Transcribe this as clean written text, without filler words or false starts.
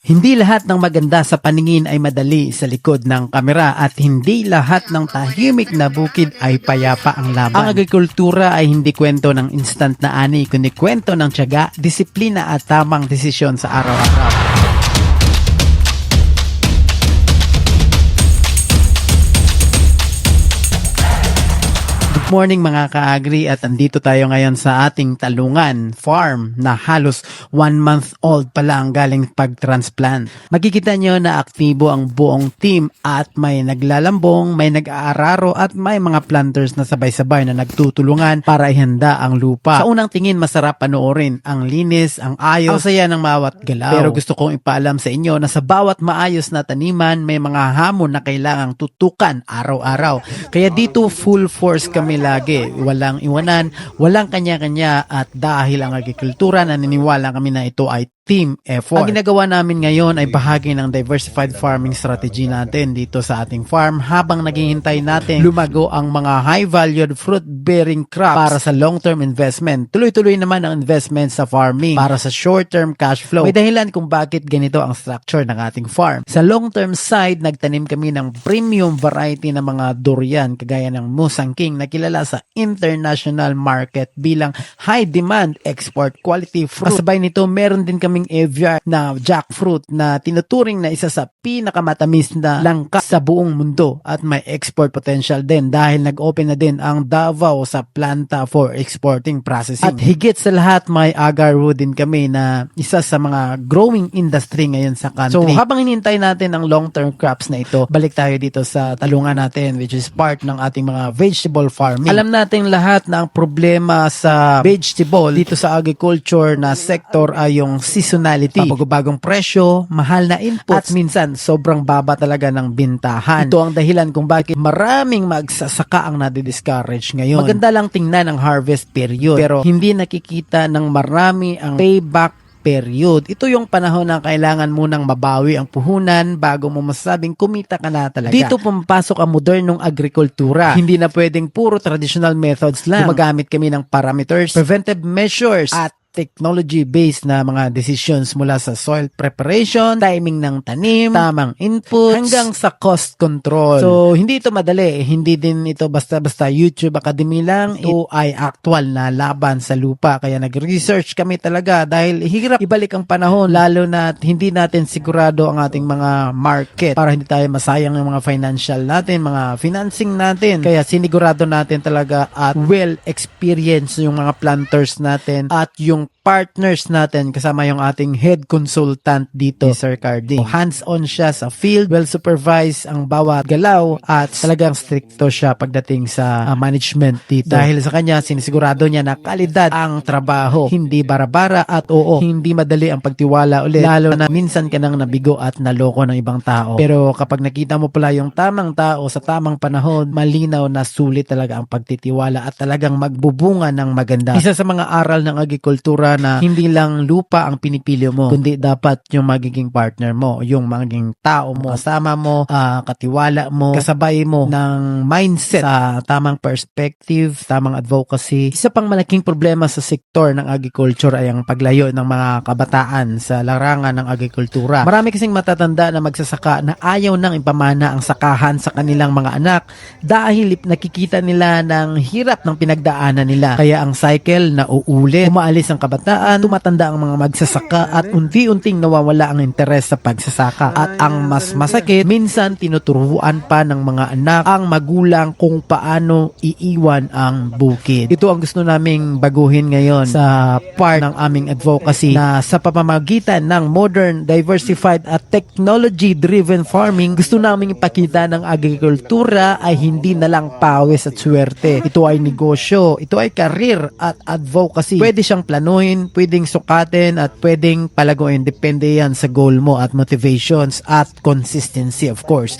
Hindi lahat ng maganda sa paningin ay madali sa likod ng kamera at hindi lahat ng tahimik na bukid ay payapa ang laban. Ang agrikultura ay hindi kwento ng instant na ani, kundi kwento ng tiyaga, disiplina at tamang desisyon sa araw-araw. Good morning mga ka-agri at andito tayo ngayon sa ating Talungan farm na halos 1 month old pa lang galing pag-transplant. Makikita nyo na aktibo ang buong team at may naglalambong, may nag-aararo at may mga planters na sabay-sabay na nagtutulungan para ihanda ang lupa. Sa unang tingin masarap panoorin ang linis, ang ayos, ang saya ng bawat galaw. Pero gusto kong ipaalam sa inyo na sa bawat maayos na taniman may mga hamon na kailangang tutukan araw-araw. Kaya dito full force kami lagi, walang iwanan, walang kanya-kanya at dahil ang agrikultura naniniwala kami na ito ay team effort. Ang ginagawa namin ngayon ay bahagi ng diversified farming strategy natin dito sa ating farm habang naghihintay natin lumago ang mga high-valued fruit-bearing crops para sa long-term investment. Tuloy-tuloy naman ang investment sa farming para sa short-term cash flow. May dahilan kung bakit ganito ang structure ng ating farm. Sa long-term side, nagtanim kami ng premium variety ng mga durian kagaya ng Musang King na kilala sa international market bilang high-demand export quality fruit. Kasabay nito, meron din kami aviar na jackfruit na tinuturing na isa sa pinakamatamis na langka sa buong mundo at may export potential din dahil nag-open na din ang Davao sa planta for exporting processing. At higit sa lahat may agarwood din kami na isa sa mga growing industry ngayon sa country. So habang hinihintay natin ang long-term crops na ito, balik tayo dito sa talungan natin which is part ng ating mga vegetable farming. Alam natin lahat na ang problema sa vegetable dito sa agriculture na sector ay yung seasonality, pabagong presyo, mahal na inputs, at minsan sobrang baba talaga ng bintahan. Ito ang dahilan kung bakit maraming magsasaka ang nadi-discourage ngayon. Maganda lang tingnan ang harvest period pero hindi nakikita ng marami ang payback period. Ito yung panahon na kailangan munang mabawi ang puhunan bago mo masasabing kumita ka na talaga. Dito pumapasok ang modernong agrikultura. Hindi na pwedeng puro traditional methods lang. Gumagamit kami ng parameters, preventive measures, at technology-based na mga decisions mula sa soil preparation, timing ng tanim, tamang inputs, hanggang sa cost control. So, hindi ito madali. Hindi din ito basta-basta YouTube Academy lang. Ito ay actual na laban sa lupa. Kaya nag-research kami talaga dahil hirap ibalik ang panahon lalo na hindi natin sigurado ang ating mga market para hindi tayo masayang ng mga financial natin, mga financing natin. Kaya sinigurado natin talaga at well-experienced yung mga planters natin at yung partners natin kasama yung ating head consultant dito, Sir Cardi. Hands-on siya sa field, well-supervised ang bawat galaw at talagang stricto siya pagdating sa management dito. Dahil sa kanya, sinisigurado niya na kalidad ang trabaho. Hindi bara-bara at hindi madali ang pagtiwala ulit. Lalo na minsan ka nang nabigo at naloko ng ibang tao. Pero kapag nakita mo pala yung tamang tao sa tamang panahon, malinaw na sulit talaga ang pagtitiwala at talagang magbubunga ng maganda. Isa sa mga aral ng agrikultura na hindi lang lupa ang pinipili mo, kundi dapat yung magiging partner mo, yung magiging tao mo, kasama mo, katiwala mo, kasabay mo ng mindset sa tamang perspective, tamang advocacy. Isa pang malaking problema sa sektor ng agriculture ay ang paglayo ng mga kabataan sa larangan ng agrikultura. Marami kasing matatanda na magsasaka na ayaw nang ipamana ang sakahan sa kanilang mga anak dahil nakikita nila ng hirap ng pinagdaanan nila. Kaya ang cycle na uulit, umaalis ang kabataan, tumatanda ang mga magsasaka at unti-unting nawawala ang interes sa pagsasaka. At ang mas masakit, minsan tinuturuan pa ng mga anak ang magulang kung paano iiwan ang bukid. Ito ang gusto naming baguhin ngayon sa part ng aming advocacy na sa pamamagitan ng modern, diversified at technology-driven farming, gusto naming ipakita ng agrikultura ay hindi na lang pawis at swerte. Ito ay negosyo, ito ay career at advocacy. Pwede siyang planuhin, pwedeng sukatin at pwedeng palaguin. Depende yan sa goal mo at motivations at consistency of course.